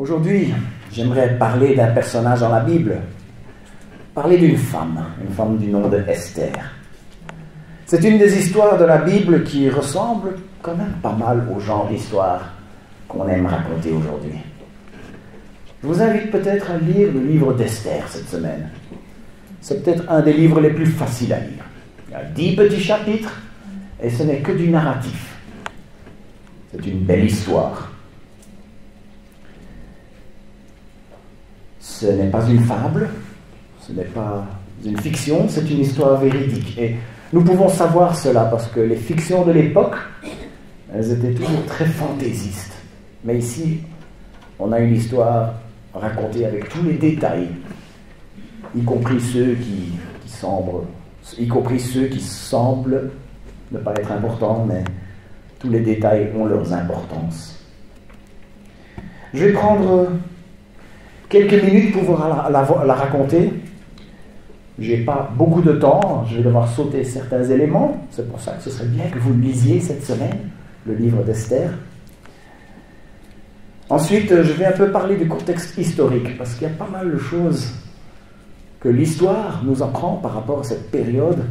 Aujourd'hui, j'aimerais parler d'un personnage dans la Bible, parler d'une femme du nom de Esther. C'est une des histoires de la Bible qui ressemble quand même pas mal au genre d'histoire qu'on aime raconter aujourd'hui. Je vous invite peut-être à lire le livre d'Esther cette semaine. C'est peut-être un des livres les plus faciles à lire. Il y a 10 petits chapitres et ce n'est que du narratif. C'est une belle histoire. Ce n'est pas une fable, ce n'est pas une fiction, c'est une histoire véridique. Et nous pouvons savoir cela parce que les fictions de l'époque, elles étaient toujours très fantaisistes. Mais ici, on a une histoire racontée avec tous les détails, y compris ceux qui semblent ne pas être importants, mais tous les détails ont leurs importances. Je vais prendre quelques minutes pour vous la raconter. Je n'ai pas beaucoup de temps, je vais devoir sauter certains éléments. C'est pour ça que ce serait bien que vous lisiez cette semaine, le livre d'Esther. Ensuite, je vais un peu parler du contexte historique, parce qu'il y a pas mal de choses que l'histoire nous apprend par rapport à cette période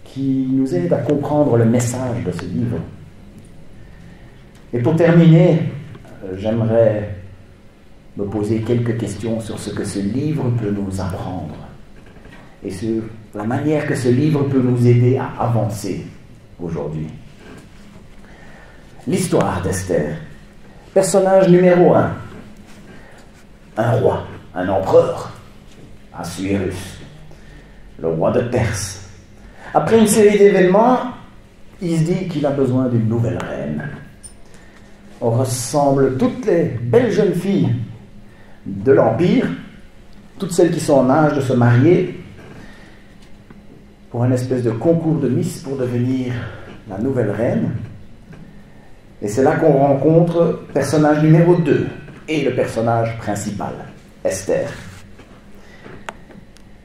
qui nous aide à comprendre le message de ce livre. Et pour terminer, j'aimerais me poser quelques questions sur ce que ce livre peut nous apprendre et sur la manière que ce livre peut nous aider à avancer aujourd'hui. L'histoire d'Esther. Personnage numéro 1. Un roi, un empereur, Assuérus, le roi de Perse. Après une série d'événements, il se dit qu'il a besoin d'une nouvelle reine. On rassemble toutes les belles jeunes filles de l'Empire, toutes celles qui sont en âge de se marier, pour un espèce de concours de Miss pour devenir la nouvelle reine. Et c'est là qu'on rencontre le personnage numéro 2 et le personnage principal, Esther.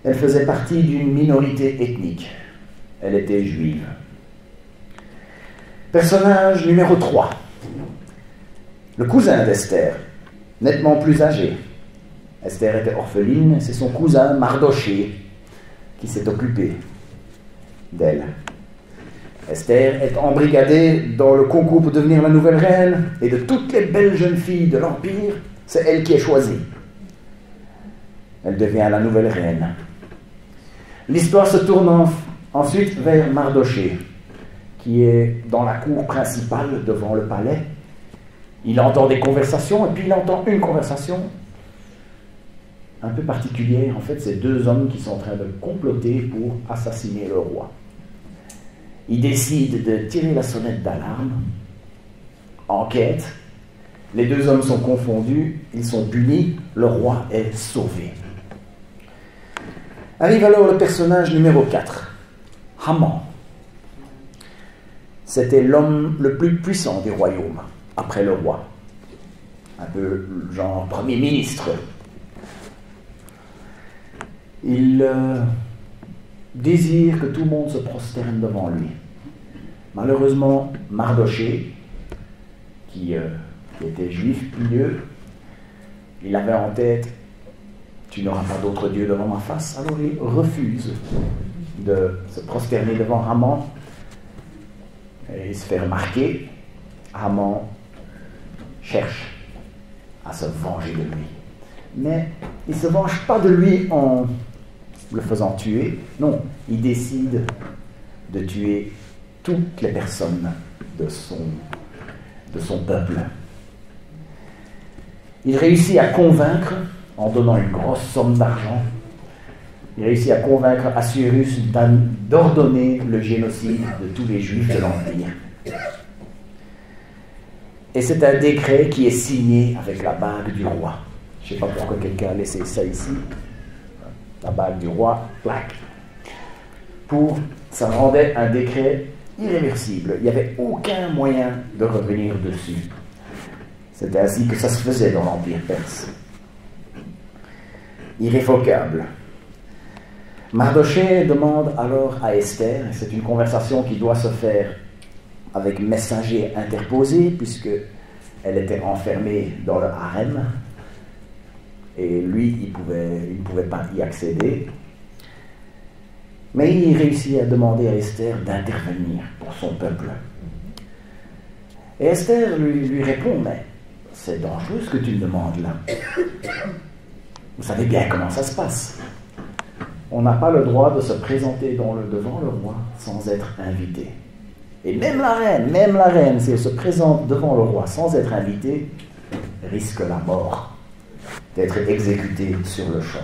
Elle faisait partie d'une minorité ethnique. Elle était juive. Personnage numéro 3, le cousin d'Esther, nettement plus âgé. Esther était orpheline, c'est son cousin Mardoché qui s'est occupé d'elle. Esther est embrigadée dans le concours pour devenir la nouvelle reine, et de toutes les belles jeunes filles de l'Empire, c'est elle qui est choisie. Elle devient la nouvelle reine. L'histoire se tourne ensuite vers Mardoché, qui est dans la cour principale devant le palais. Il entend des conversations, et puis il entend une conversation un peu particulière. En fait, c'est 2 hommes qui sont en train de comploter pour assassiner le roi. Il décide de tirer la sonnette d'alarme. Enquête. Les 2 hommes sont confondus, ils sont punis, le roi est sauvé. Arrive alors le personnage numéro 4, Haman. C'était l'homme le plus puissant du royaume, après le roi. Un peu genre premier ministre. Il désire que tout le monde se prosterne devant lui. Malheureusement, Mardoché, qui était juif pieux, il avait en tête « Tu n'auras pas d'autre Dieu devant ma face », alors il refuse de se prosterner devant Haman. Et il se fait remarquer. Haman cherche à se venger de lui. Mais il ne se venge pas de lui en le faisant tuer. Non, il décide de tuer toutes les personnes de son peuple. Il réussit à convaincre, en donnant une grosse somme d'argent, il réussit à convaincre Assuérus d'ordonner le génocide de tous les Juifs de l'Empire. Et c'est un décret qui est signé avec la bague du roi. Je ne sais pas pourquoi quelqu'un a laissé ça ici. La bague du roi, plaque. Ça rendait un décret irréversible. Il n'y avait aucun moyen de revenir dessus. C'était ainsi que ça se faisait dans l'Empire perse. Irrévocable. Mardoché demande alors à Esther, et c'est une conversation qui doit se faire avec messager interposé, puisque elle était enfermée dans le harem, et lui, il ne pouvait pas y accéder. Mais il réussit à demander à Esther d'intervenir pour son peuple. Et Esther lui répond, mais c'est dangereux ce que tu me demandes là. Vous savez bien comment ça se passe. On n'a pas le droit de se présenter devant le roi sans être invité. Et même la reine, si elle se présente devant le roi sans être invitée, risque la mort, d'être exécutée sur le champ.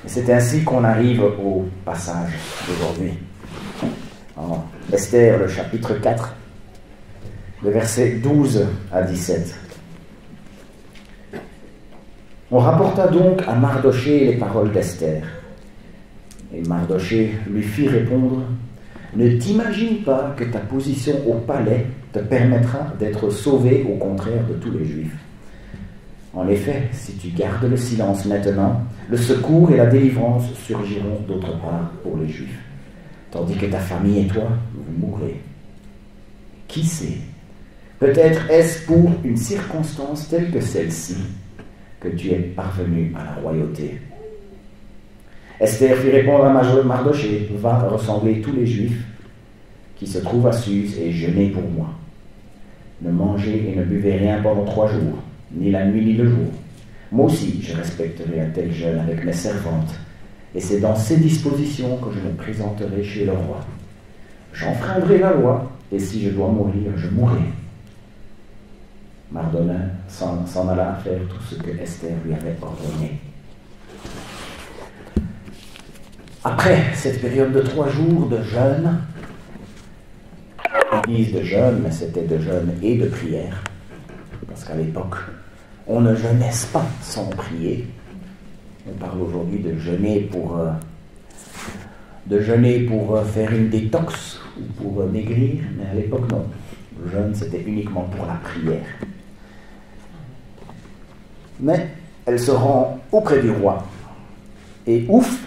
Et c'est ainsi qu'on arrive au passage d'aujourd'hui. En Esther, le chapitre 4, le verset 12 à 17. On rapporta donc à Mardochée les paroles d'Esther. Et Mardochée lui fit répondre, « Ne t'imagine pas que ta position au palais te permettra d'être sauvé au contraire de tous les Juifs. En effet, si tu gardes le silence maintenant, le secours et la délivrance surgiront d'autre part pour les Juifs, tandis que ta famille et toi, vous mourrez. Qui sait? Peut-être est-ce pour une circonstance telle que celle-ci que tu es parvenu à la royauté. » Esther fit répondre à Mardochée, « Va ressembler tous les Juifs qui se trouvent à Suse et jeûner pour moi. Ne mangez et ne buvez rien pendant 3 jours, ni la nuit ni le jour. Moi aussi, je respecterai un tel jeûne avec mes servantes, et c'est dans ces dispositions que je me présenterai chez le roi. J'enfreindrai la loi, et si je dois mourir, je mourrai. » Mardochée s'en alla faire tout ce que Esther lui avait ordonné. Après cette période de 3 jours de jeûne, ils disent de jeûne, mais c'était de jeûne et de prière, parce qu'à l'époque, on ne jeûnait pas sans prier. On parle aujourd'hui de jeûner pour faire une détox ou pour maigrir, mais à l'époque non. Le jeûne, c'était uniquement pour la prière. Mais elle se rend auprès du roi, et ouf,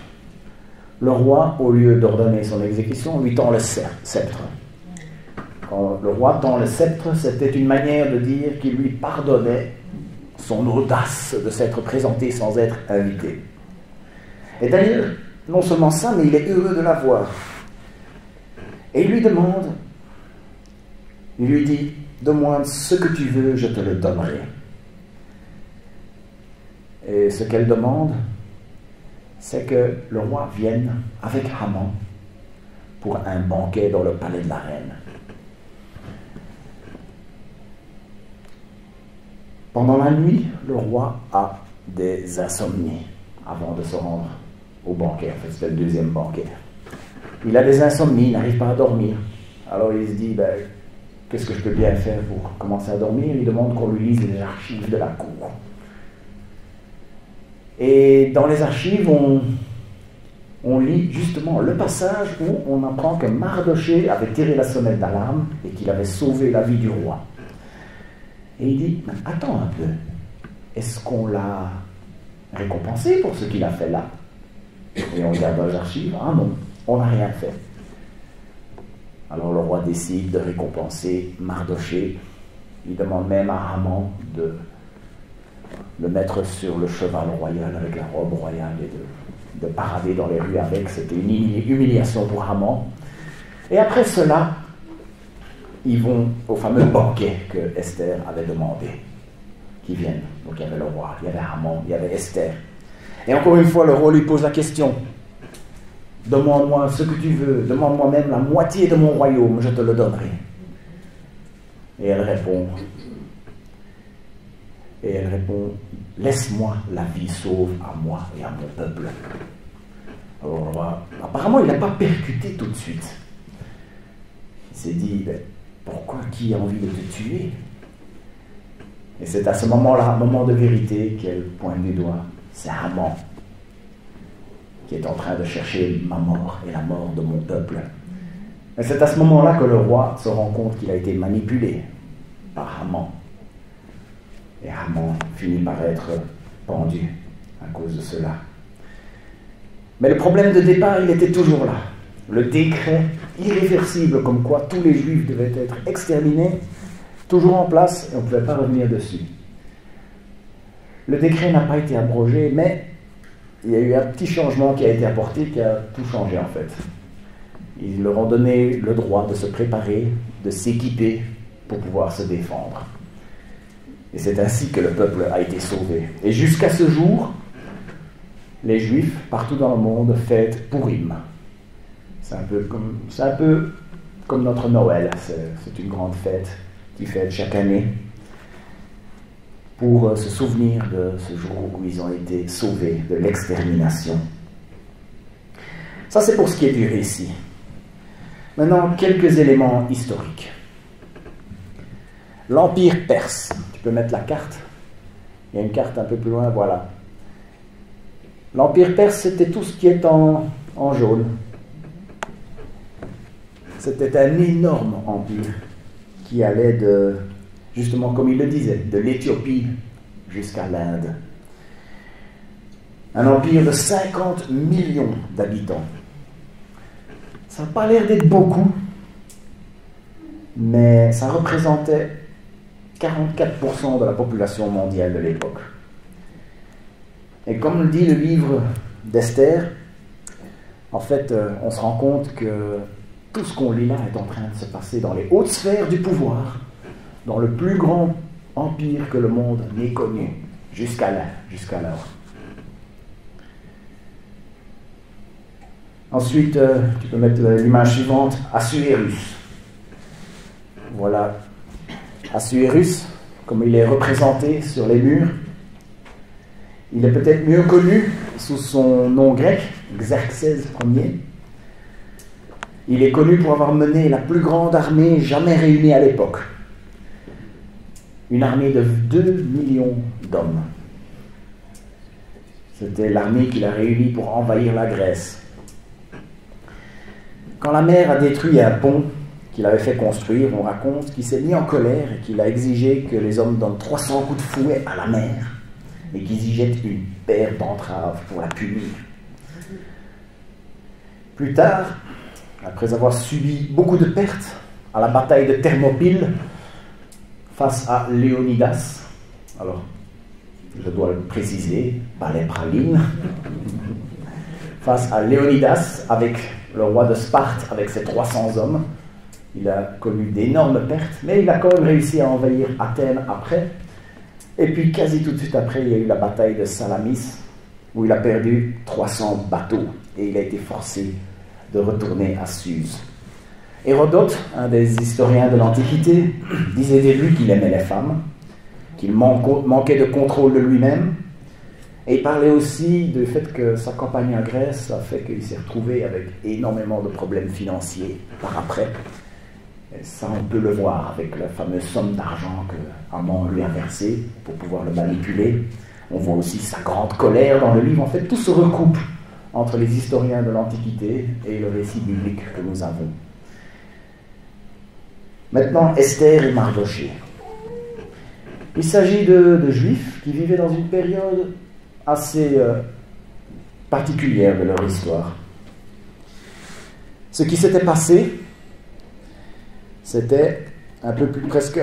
le roi, au lieu d'ordonner son exécution, lui tend le sceptre. Quand le roi tend le sceptre, c'était une manière de dire qu'il lui pardonnait son audace de s'être présenté sans être invité. Et d'ailleurs, non seulement ça, mais il est heureux de la voir. Et il lui demande, il lui dit, « Demande ce que tu veux, je te le donnerai. » Et ce qu'elle demande, c'est que le roi vienne avec Haman pour un banquet dans le palais de la reine. Pendant la nuit, le roi a des insomnies avant de se rendre au banquet. En fait, c'est le deuxième banquet. Il a des insomnies, il n'arrive pas à dormir. Alors il se dit, qu'est-ce que je peux bien faire pour commencer à dormir? Il demande qu'on lui lise les archives de la cour. Et dans les archives, on lit justement le passage où on apprend que Mardochée avait tiré la sonnette d'alarme et qu'il avait sauvé la vie du roi. Et il dit, attends un peu, est-ce qu'on l'a récompensé pour ce qu'il a fait là? Et on regarde dans les archives, ah non, on n'a rien fait. Alors le roi décide de récompenser Mardochée. Il demande même à Haman de le mettre sur le cheval royal avec la robe royale et de parader dans les rues avec. C'était une humiliation pour Haman. Et après cela, ils vont au fameux banquet que Esther avait demandé qu'ils viennent. Donc il y avait le roi, il y avait Haman, il y avait Esther. Et encore une fois, le roi lui pose la question. Demande-moi ce que tu veux, demande-moi même la moitié de mon royaume, je te le donnerai. Et elle répond, laisse-moi la vie sauve à moi et à mon peuple. Alors le roi, apparemment il n'a pas percuté tout de suite. Il s'est dit, pourquoi, qui a envie de te tuer? Et c'est à ce moment-là, un moment de vérité, qu'elle pointe du doigt, c'est Haman qui est en train de chercher ma mort et la mort de mon peuple. Et c'est à ce moment-là que le roi se rend compte qu'il a été manipulé par Haman. Et Haman finit par être pendu à cause de cela. Mais le problème de départ, il était toujours là. Le décret irréversible comme quoi tous les Juifs devaient être exterminés toujours en place et on ne pouvait pas revenir dessus. Le décret n'a pas été abrogé, mais il y a eu un petit changement qui a été apporté qui a tout changé en fait. Ils leur ont donné le droit de se préparer, de s'équiper pour pouvoir se défendre. Et c'est ainsi que le peuple a été sauvé. Et jusqu'à ce jour, les Juifs, partout dans le monde, fêtent Purim. C'est un peu comme notre Noël. C'est une grande fête qu'ils fêtent chaque année pour se souvenir de ce jour où ils ont été sauvés de l'extermination. Ça, c'est pour ce qui est du récit. Maintenant, quelques éléments historiques. L'Empire perse. Tu peux mettre la carte. Il y a une carte un peu plus loin, voilà. L'Empire perse, c'était tout ce qui est en jaune. C'était un énorme empire qui allait de, justement comme il le disait, de l'Éthiopie jusqu'à l'Inde. Un empire de 50 millions d'habitants. Ça n'a pas l'air d'être beaucoup, mais ça représentait 44% de la population mondiale de l'époque. Et comme le dit le livre d'Esther, en fait, on se rend compte que tout ce qu'on lit là est en train de se passer dans les hautes sphères du pouvoir, dans le plus grand empire que le monde n'ait connu, jusqu'alors. Ensuite, tu peux mettre l'image suivante, Assuérus. Voilà, Assuérus, comme il est représenté sur les murs. Il est peut-être mieux connu sous son nom grec, Xerxès Ier. Il est connu pour avoir mené la plus grande armée jamais réunie à l'époque. Une armée de 2 millions d'hommes. C'était l'armée qu'il a réunie pour envahir la Grèce. Quand la mer a détruit un pont qu'il avait fait construire, on raconte qu'il s'est mis en colère et qu'il a exigé que les hommes donnent 300 coups de fouet à la mer et qu'ils y jettent une paire d'entraves pour la punir. Plus tard, après avoir subi beaucoup de pertes à la bataille de Thermopyles face à Léonidas, alors je dois le préciser, pas les pralines, face à Léonidas avec le roi de Sparte avec ses 300 hommes, il a connu d'énormes pertes, mais il a quand même réussi à envahir Athènes après. Et puis quasi tout de suite après, il y a eu la bataille de Salamis, où il a perdu 300 bateaux, et il a été forcé de retourner à Suse. Hérodote, un des historiens de l'Antiquité, disait de lui qu'il aimait les femmes, qu'il manquait de contrôle de lui-même, et il parlait aussi du fait que sa campagne en Grèce a fait qu'il s'est retrouvé avec énormément de problèmes financiers par après. Et ça, on peut le voir avec la fameuse somme d'argent que Amon lui a versée pour pouvoir le manipuler. On voit aussi sa grande colère dans le livre. En fait, tout se recoupe entre les historiens de l'Antiquité et le récit biblique que nous avons. Maintenant, Esther et Mardochée. Il s'agit de Juifs qui vivaient dans une période assez particulière de leur histoire. Ce qui s'était passé, c'était un peu plus, presque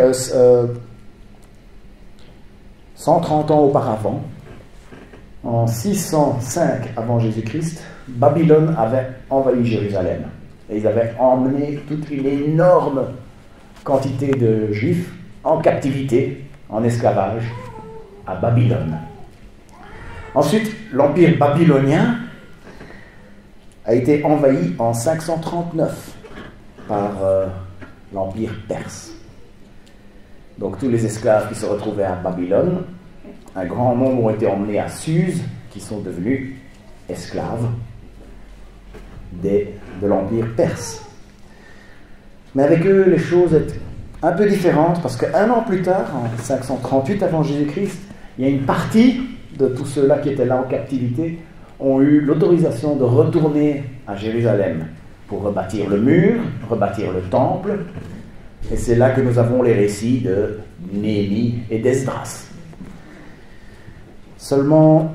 130 ans auparavant, en 605 avant Jésus-Christ, Babylone avait envahi Jérusalem. Et ils avaient emmené toute une énorme quantité de Juifs en captivité, en esclavage, à Babylone. Ensuite, l'empire babylonien a été envahi en 539 par l'empire perse. Donc tous les esclaves qui se retrouvaient à Babylone, un grand nombre ont été emmenés à Suse, qui sont devenus esclaves de l'empire perse. Mais avec eux, les choses étaient un peu différentes, parce qu'un an plus tard, en 538 avant Jésus-Christ, il y a une partie de tous ceux-là qui étaient là en captivité ont eu l'autorisation de retourner à Jérusalem pour rebâtir le mur, rebâtir le temple. Et c'est là que nous avons les récits de Néhémie et d'Esdras. Seulement,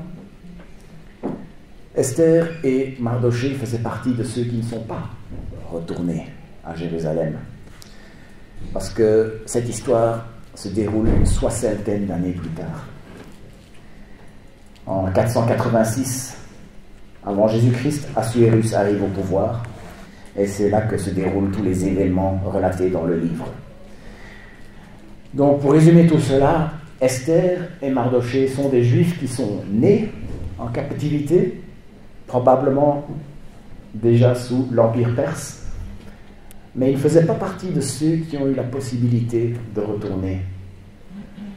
Esther et Mardochée faisaient partie de ceux qui ne sont pas retournés à Jérusalem. parce que cette histoire se déroule une soixantaine d'années plus tard. En 486, avant Jésus-Christ, Assuérus arrive au pouvoir, et c'est là que se déroulent tous les événements relatés dans le livre. Donc, pour résumer tout cela, Esther et Mardochée sont des Juifs qui sont nés en captivité, probablement déjà sous l'Empire perse, mais ils ne faisaient pas partie de ceux qui ont eu la possibilité de retourner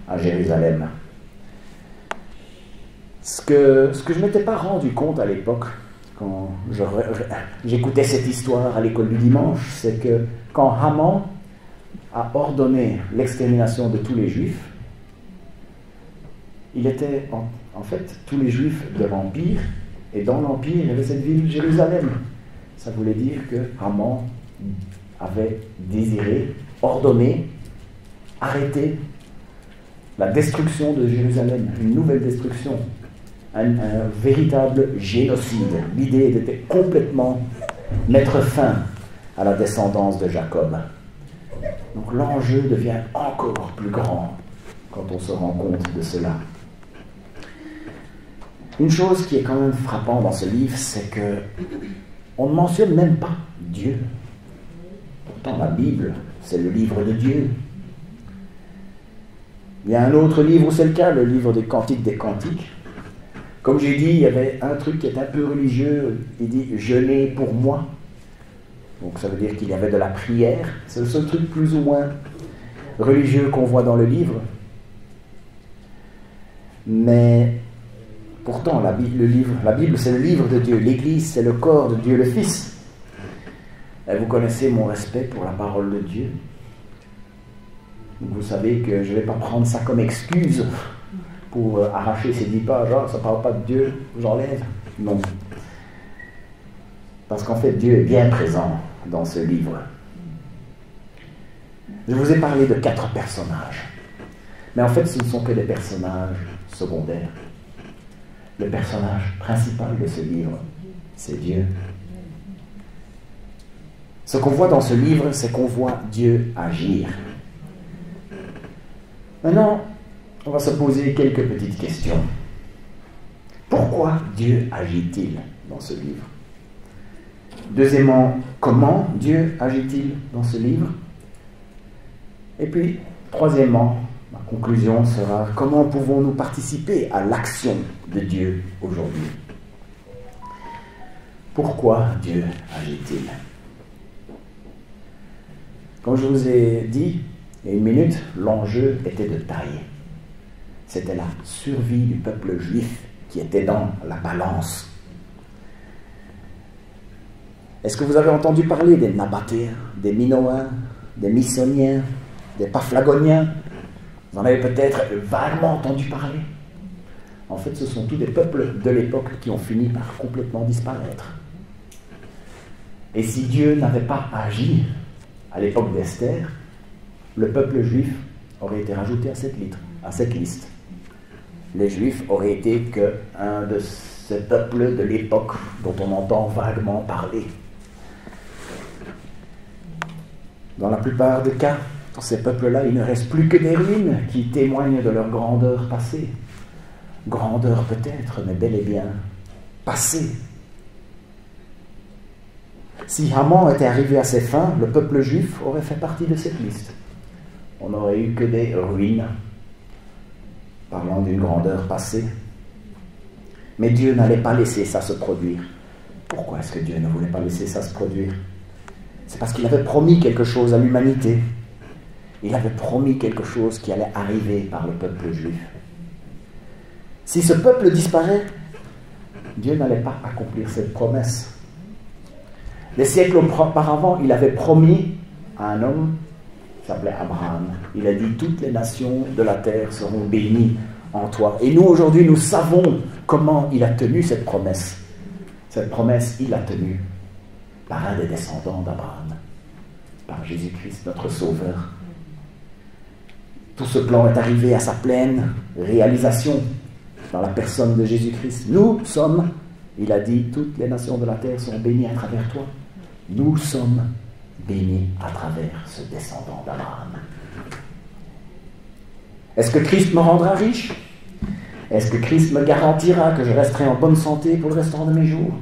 à Jérusalem. Ce que je ne m'étais pas rendu compte à l'époque, quand j'écoutais cette histoire à l'école du dimanche, c'est que quand Haman a ordonné l'extermination de tous les Juifs, il était en fait tous les Juifs de l'Empire, et dans l'Empire, il y avait cette ville Jérusalem. Ça voulait dire que Haman avait désiré, ordonné, arrêter la destruction de Jérusalem, une nouvelle destruction, un véritable génocide. L'idée était complètement mettre fin à la descendance de Jacob. Donc l'enjeu devient encore plus grand quand on se rend compte de cela. Une chose qui est quand même frappante dans ce livre, c'est que on ne mentionne même pas Dieu. Pourtant, la Bible, c'est le livre de Dieu. Il y a un autre livre où c'est le cas, le livre des Cantiques des Cantiques. Comme j'ai dit, il y avait un truc qui est un peu religieux. Il dit « jeûner pour moi ». Donc ça veut dire qu'il y avait de la prière. C'est le seul truc plus ou moins religieux qu'on voit dans le livre. Mais pourtant, la Bible, c'est le livre de Dieu. L'Église, c'est le corps de Dieu le Fils. Et vous connaissez mon respect pour la parole de Dieu. Vous savez que je ne vais pas prendre ça comme excuse pour arracher ces 10 pages. Ah, ça ne parle pas de Dieu, j'enlève. Non. Parce qu'en fait, Dieu est bien présent dans ce livre. Je vous ai parlé de 4 personnages. Mais en fait, ce ne sont que des personnages secondaires. Le personnage principal de ce livre, c'est Dieu. Ce qu'on voit dans ce livre, c'est qu'on voit Dieu agir. Maintenant, on va se poser quelques petites questions. Pourquoi Dieu agit-il dans ce livre? Deuxièmement, comment Dieu agit-il dans ce livre? Et puis, troisièmement, ma conclusion sera comment pouvons-nous participer à l'action de Dieu aujourd'hui? Pourquoi Dieu agit-il? Comme je vous ai dit il y a une minute, l'enjeu était de taille. C'était la survie du peuple juif qui était dans la balance. Est-ce que vous avez entendu parler des Nabatéens, des Minoens, des Myssoniens, des Paphlagoniens? Vous en avez peut-être vaguement entendu parler. En fait, ce sont tous des peuples de l'époque qui ont fini par complètement disparaître. Et si Dieu n'avait pas agi à l'époque d'Esther, le peuple juif aurait été rajouté à cette liste. Les Juifs auraient été qu'un de ces peuples de l'époque dont on entend vaguement parler. Dans la plupart des cas, dans ces peuples-là, il ne reste plus que des ruines qui témoignent de leur grandeur passée. Grandeur peut-être, mais bel et bien passée. Si Haman était arrivé à ses fins, le peuple juif aurait fait partie de cette liste. On n'aurait eu que des ruines, parlant d'une grandeur passée. Mais Dieu n'allait pas laisser ça se produire. Pourquoi est-ce que Dieu ne voulait pas laisser ça se produire? C'est parce qu'il avait promis quelque chose à l'humanité. Il avait promis quelque chose qui allait arriver par le peuple juif. Si ce peuple disparaît, Dieu n'allait pas accomplir cette promesse. Des siècles auparavant, il avait promis à un homme qui s'appelait Abraham. Il a dit « Toutes les nations de la terre seront bénies en toi ». Et nous, aujourd'hui, nous savons comment il a tenu cette promesse. Cette promesse, il l'a tenue par un des descendants d'Abraham, par Jésus-Christ, notre Sauveur. Tout ce plan est arrivé à sa pleine réalisation dans la personne de Jésus-Christ. Nous sommes, il a dit, toutes les nations de la terre sont bénies à travers toi. Nous sommes béni à travers ce descendant d'Abraham. Est-ce que Christ me rendra riche? Est-ce que Christ me garantira que je resterai en bonne santé pour le restant de mes jours?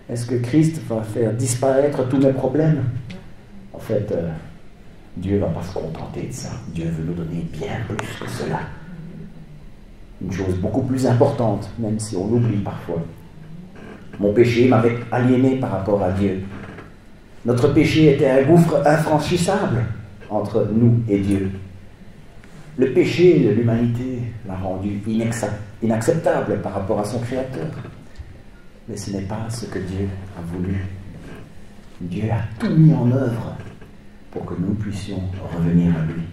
Est-ce que Christ va faire disparaître tous mes problèmes? En fait, Dieu ne va pas se contenter de ça. Dieu veut nous donner bien plus que cela. Une chose beaucoup plus importante, même si on l'oublie parfois. Mon péché m'avait aliéné par rapport à Dieu. Notre péché était un gouffre infranchissable entre nous et Dieu. Le péché de l'humanité l'a rendu inacceptable par rapport à son Créateur. Mais ce n'est pas ce que Dieu a voulu. Dieu a tout mis en œuvre pour que nous puissions revenir à lui.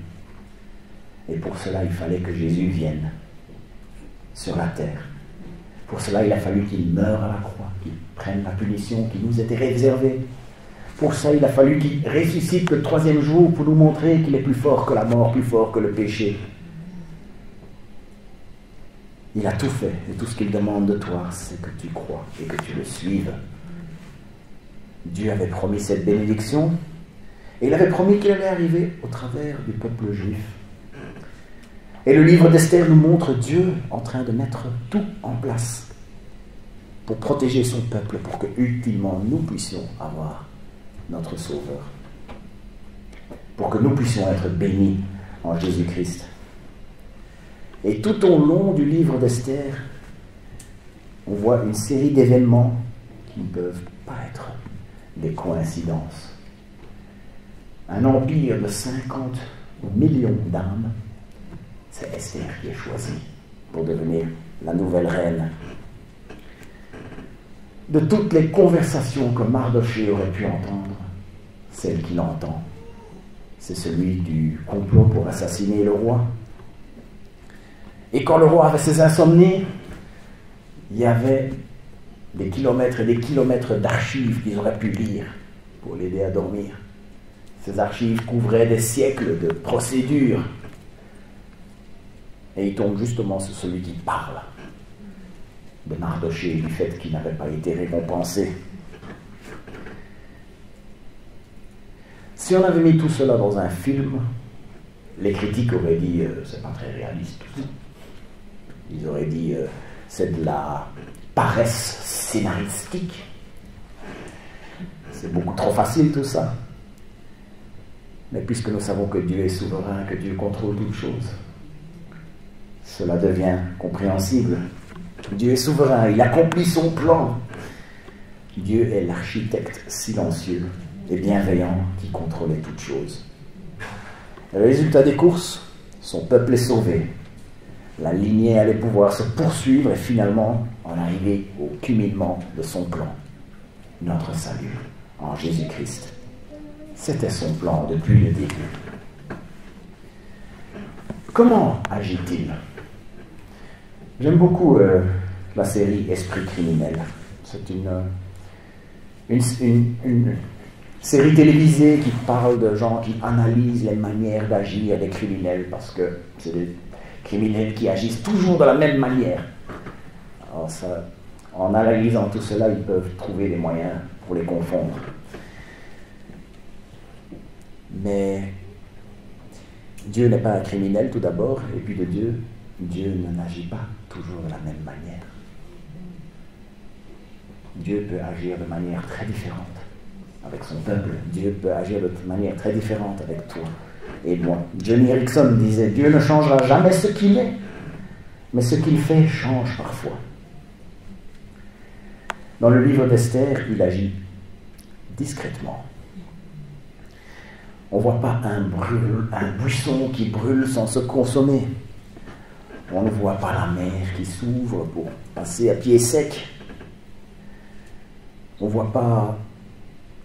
Et pour cela, il fallait que Jésus vienne sur la terre. Pour cela, il a fallu qu'il meure à la croix, qu'il prenne la punition qui nous était réservée. Pour ça, il a fallu qu'il ressuscite le 3e jour pour nous montrer qu'il est plus fort que la mort, plus fort que le péché. Il a tout fait, et tout ce qu'il demande de toi, c'est que tu crois et que tu le suives. Dieu avait promis cette bénédiction, et il avait promis qu'il allait arriver au travers du peuple juif. Et le livre d'Esther nous montre Dieu en train de mettre tout en place pour protéger son peuple, pour que, ultimement, nous puissions avoir notre Sauveur, pour que nous puissions être bénis en Jésus-Christ. Et tout au long du livre d'Esther, on voit une série d'événements qui ne peuvent pas être des coïncidences. Un empire de 50 millions d'âmes, c'est Esther qui est choisie pour devenir la nouvelle reine. De toutes les conversations que Mardochée aurait pu entendre, celle qu'il entend, c'est celui du complot pour assassiner le roi. Et quand le roi avait ses insomnies, il y avait des kilomètres et des kilomètres d'archives qu'ils auraient pu lire pour l'aider à dormir. Ces archives couvraient des siècles de procédures. Et il tombe justement sur celui qui parle de Mardochée, du fait qu'il n'avait pas été récompensé. Si on avait mis tout cela dans un film, les critiques auraient dit c'est pas très réaliste tout ça. Ils auraient dit c'est de la paresse scénaristique. C'est beaucoup trop facile tout ça. Mais puisque nous savons que Dieu est souverain, que Dieu contrôle toutes choses, cela devient compréhensible. Dieu est souverain, il accomplit son plan. Dieu est l'architecte silencieux et bienveillant qui contrôlait toutes choses. Le résultat des courses, son peuple est sauvé. La lignée allait pouvoir se poursuivre et finalement en arriver au culminement de son plan. Notre salut en Jésus-Christ. C'était son plan depuis le début. Comment agit-il? J'aime beaucoup la série Esprit criminel. C'est une série télévisée qui parle de gens qui analysent les manières d'agir des criminels, parce que c'est des criminels qui agissent toujours de la même manière. Alors ça, en analysant tout cela, ils peuvent trouver des moyens pour les confondre. Mais Dieu n'est pas un criminel tout d'abord, et puis de Dieu n'agit pas toujours de la même manière. Dieu peut agir de manière très différente avec son peuple. Dieu peut agir de manière très différente avec toi et moi. Johnny Erickson disait, Dieu ne changera jamais ce qu'il est, mais ce qu'il fait change parfois. Dans le livre d'Esther, il agit discrètement. On ne voit pas un buisson qui brûle sans se consommer. On ne voit pas la mer qui s'ouvre pour passer à pied sec. On ne voit pas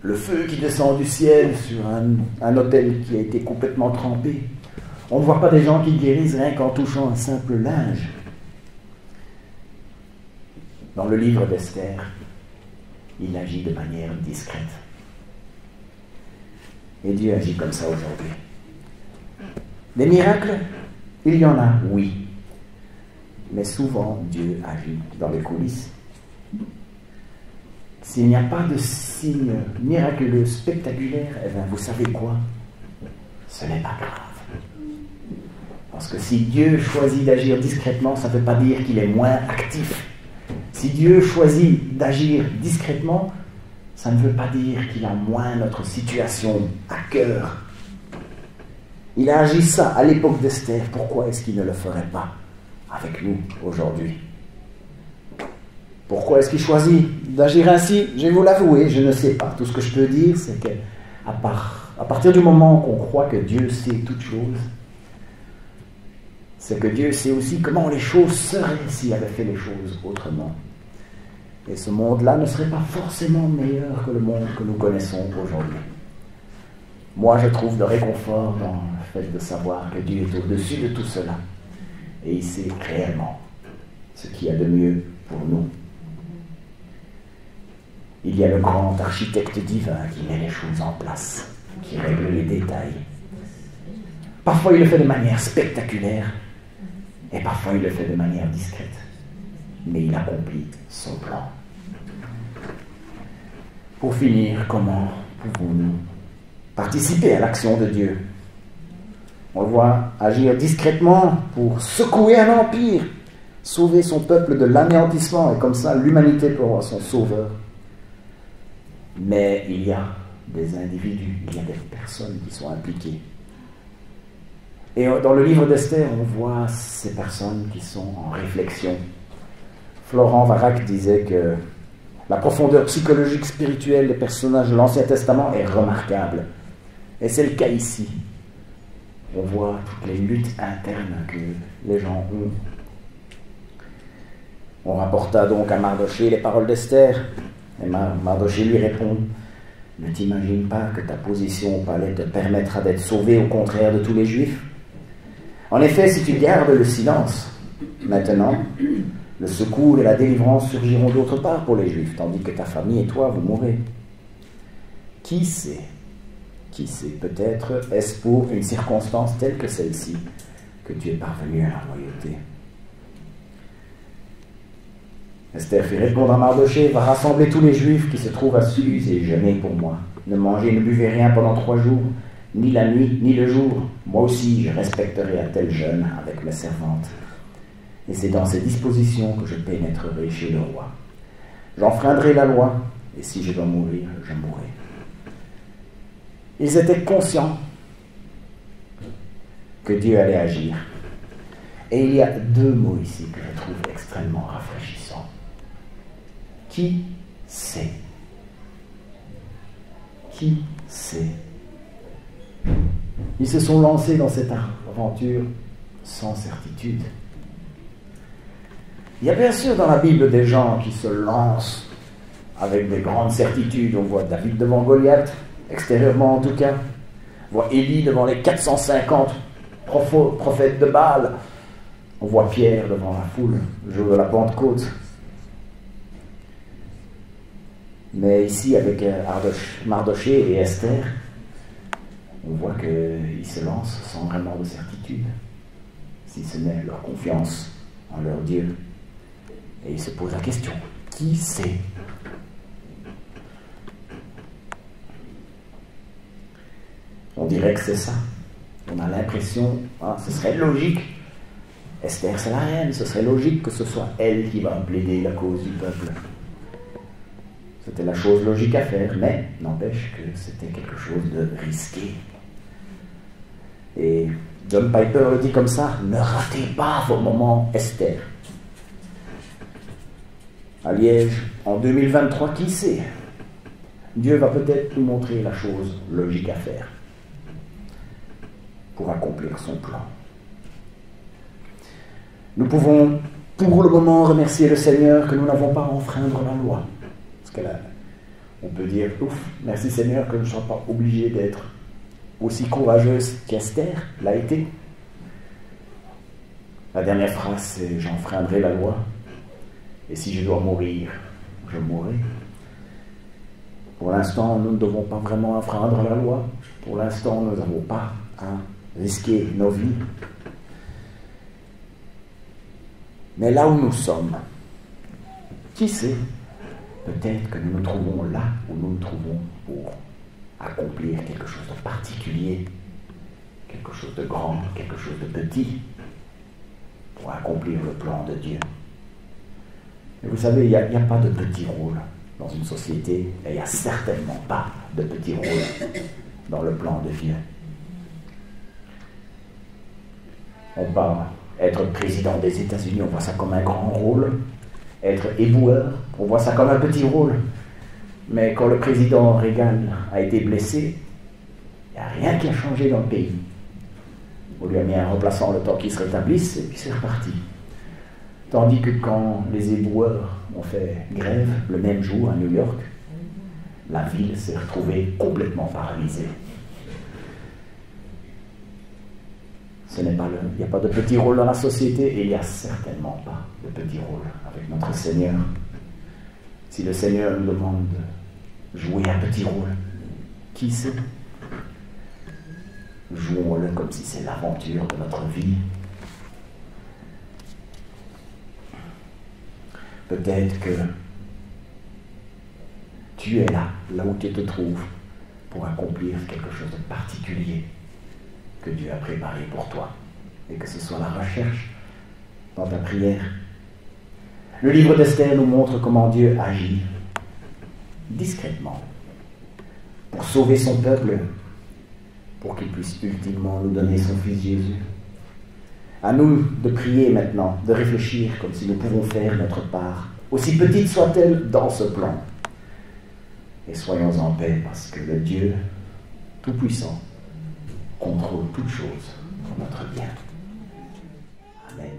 le feu qui descend du ciel sur un autel qui a été complètement trempé. On ne voit pas des gens qui guérissent rien qu'en touchant un simple linge. Dans le livre d'Esther, il agit de manière discrète. Et Dieu agit comme ça aujourd'hui. Des miracles, il y en a, oui. Mais souvent, Dieu agit dans les coulisses. s'il n'y a pas de signe miraculeux, spectaculaire, eh bien, vous savez quoi? Ce n'est pas grave. Parce que si Dieu choisit d'agir discrètement, ça ne veut pas dire qu'il est moins actif. Si Dieu choisit d'agir discrètement, ça ne veut pas dire qu'il a moins notre situation à cœur. Il a agi ça à l'époque d'Esther. Pourquoi est-ce qu'il ne le ferait pas avec nous aujourd'hui? Pourquoi est-ce qu'il choisit d'agir ainsi? Je vais vous l'avouer, je ne sais pas. Tout ce que je peux dire, c'est qu'à partir du moment qu'on croit que Dieu sait toutes choses, c'est que Dieu sait aussi comment les choses seraient s'il avait fait les choses autrement. Et ce monde-là ne serait pas forcément meilleur que le monde que nous connaissons aujourd'hui. Moi, je trouve de réconfort dans le fait de savoir que Dieu est au-dessus de tout cela. Et il sait réellement ce qu'il y a de mieux pour nous. Il y a le grand architecte divin qui met les choses en place, qui règle les détails. Parfois, il le fait de manière spectaculaire, et parfois, il le fait de manière discrète. Mais il accomplit son plan. Pour finir, comment pouvons-nous participer à l'action de Dieu? On le voit agir discrètement pour secouer un empire, sauver son peuple de l'anéantissement, et comme ça, l'humanité peut avoir son sauveur. Mais il y a des individus, il y a des personnes qui sont impliquées. Et dans le livre d'Esther, on voit ces personnes qui sont en réflexion. Florent Varac disait que la profondeur psychologique, spirituelle des personnages de l'Ancien Testament est remarquable. Et c'est le cas ici. On voit toutes les luttes internes que les gens ont. On rapporta donc à Mardochée les paroles d'Esther. Et Mardochée lui répond: ne t'imagine pas que ta position au palais te permettra d'être sauvé au contraire de tous les Juifs. En effet, si tu gardes le silence, maintenant, le secours et la délivrance surgiront d'autre part pour les Juifs, tandis que ta famille et toi, vous mourrez. Qui sait, peut-être est-ce pour une circonstance telle que celle-ci que tu es parvenu à la royauté. Esther fit répondre à Mardochée: va rassembler tous les Juifs qui se trouvent à Suse et jeûner pour moi. Ne mangez, ne buvez rien pendant 3 jours, ni la nuit, ni le jour. Moi aussi, je respecterai un tel jeûne avec mes servantes. Et c'est dans ces dispositions que je pénétrerai chez le roi. J'enfreindrai la loi, et si je dois mourir, je mourrai. Ils étaient conscients que Dieu allait agir. Et il y a 2 mots ici que je trouve extrêmement rafraîchissants. Qui sait? Qui sait? Ils se sont lancés dans cette aventure sans certitude. Il y a bien sûr dans la Bible des gens qui se lancent avec des grandes certitudes. On voit David devant Goliath, extérieurement en tout cas. On voit Élie devant les 450 prophètes de Baal. On voit Pierre devant la foule, le jour de la Pentecôte. Mais ici, avec Mardochée et Esther, on voit qu'ils se lancent sans vraiment de certitude, si ce n'est leur confiance en leur Dieu. Et ils se posent la question: qui sait? On dirait que c'est ça. On a l'impression, ce serait logique. Esther, c'est la reine, ce serait logique que ce soit elle qui va plaider la cause du peuple. C'était la chose logique à faire, mais n'empêche que c'était quelque chose de risqué. Et John Piper le dit comme ça: ne ratez pas vos moments Esther. À Liège, en 2023, qui sait? Dieu va peut-être nous montrer la chose logique à faire pour accomplir son plan. Nous pouvons, pour le moment, remercier le Seigneur que nous n'avons pas à enfreindre la loi. Parce qu'on peut dire: ouf, merci Seigneur que je ne sois pas obligé d'être aussi courageuse qu'Esther l'a été. La dernière phrase, c'est: j'enfreindrai la loi, et si je dois mourir, je mourrai. Pour l'instant, nous ne devons pas vraiment enfreindre la loi. Pour l'instant, nous n'avons pas à risquer nos vies. Mais là où nous sommes, qui sait? Peut-être que nous nous trouvons là où nous nous trouvons pour accomplir quelque chose de particulier, quelque chose de grand, quelque chose de petit, pour accomplir le plan de Dieu. Et vous savez, il n'y a pas de petit rôle dans une société, et il n'y a certainement pas de petit rôle dans le plan de Dieu. On parle, être président des États-Unis, on voit ça comme un grand rôle. Être éboueur, on voit ça comme un petit rôle. Mais quand le président Reagan a été blessé, il n'y a rien qui a changé dans le pays. On lui a mis un remplaçant le temps qu'il se rétablisse, et puis c'est reparti. Tandis que quand les éboueurs ont fait grève le même jour à New York, la ville s'est retrouvée complètement paralysée. Il n'y a pas de petit rôle dans la société et il n'y a certainement pas de petit rôle avec notre Seigneur. Si le Seigneur nous demande de jouer un petit rôle, qui sait? Jouons-le comme si c'est l'aventure de notre vie. Peut-être que tu es là où tu te trouves, pour accomplir quelque chose de particulier que Dieu a préparé pour toi, et que ce soit la recherche dans ta prière. Le livre d'Esther nous montre comment Dieu agit discrètement pour sauver son peuple, pour qu'il puisse ultimement nous donner son Fils Jésus. À nous de prier maintenant, de réfléchir comme si nous pouvons faire notre part, aussi petite soit-elle, dans ce plan. Et soyons en paix, parce que le Dieu Tout-Puissant contrôle toutes choses pour notre bien. Amen.